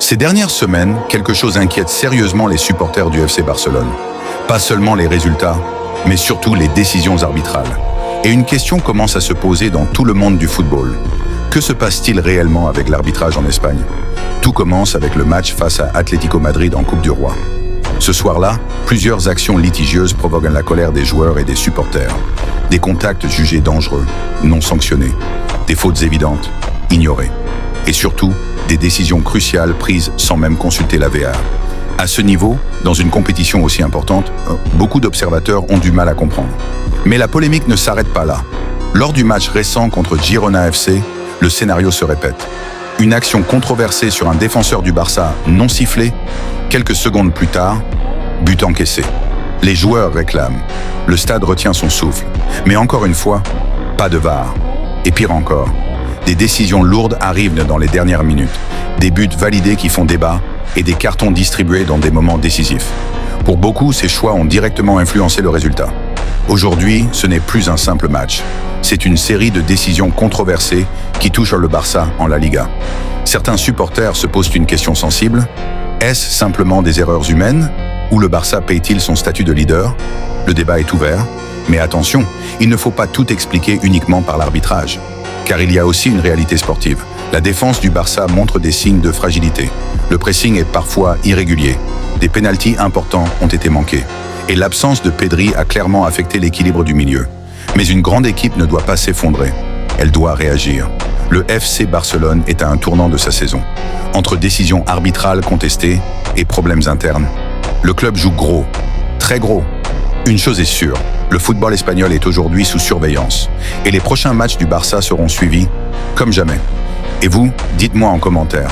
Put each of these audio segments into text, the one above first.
Ces dernières semaines, quelque chose inquiète sérieusement les supporters du FC Barcelone. Pas seulement les résultats, mais surtout les décisions arbitrales. Et une question commence à se poser dans tout le monde du football. Que se passe-t-il réellement avec l'arbitrage en Espagne? Tout commence avec le match face à Atlético Madrid en Coupe du Roi. Ce soir-là, plusieurs actions litigieuses provoquent la colère des joueurs et des supporters. Des contacts jugés dangereux, non sanctionnés. Des fautes évidentes, ignorées. Et surtout, des décisions cruciales prises sans même consulter la VAR. À ce niveau, dans une compétition aussi importante, beaucoup d'observateurs ont du mal à comprendre. Mais la polémique ne s'arrête pas là. Lors du match récent contre Girona FC, le scénario se répète. Une action controversée sur un défenseur du Barça non sifflé, quelques secondes plus tard, but encaissé. Les joueurs réclament. Le stade retient son souffle. Mais encore une fois, pas de VAR. Et pire encore, des décisions lourdes arrivent dans les dernières minutes. Des buts validés qui font débat et des cartons distribués dans des moments décisifs. Pour beaucoup, ces choix ont directement influencé le résultat. Aujourd'hui, ce n'est plus un simple match. C'est une série de décisions controversées qui touchent le Barça en La Liga. Certains supporters se posent une question sensible. Est-ce simplement des erreurs humaines ou le Barça paye-t-il son statut de leader? Le débat est ouvert. Mais attention, il ne faut pas tout expliquer uniquement par l'arbitrage. Car il y a aussi une réalité sportive. La défense du Barça montre des signes de fragilité. Le pressing est parfois irrégulier. Des pénaltys importants ont été manqués. Et l'absence de Pedri a clairement affecté l'équilibre du milieu. Mais une grande équipe ne doit pas s'effondrer. Elle doit réagir. Le FC Barcelone est à un tournant de sa saison. Entre décisions arbitrales contestées et problèmes internes, le club joue gros, très gros. Une chose est sûre, le football espagnol est aujourd'hui sous surveillance. Et les prochains matchs du Barça seront suivis comme jamais. Et vous, dites-moi en commentaire,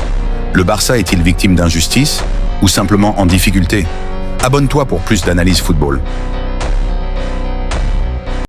le Barça est-il victime d'injustice ou simplement en difficulté? Abonne-toi pour plus d'analyse football.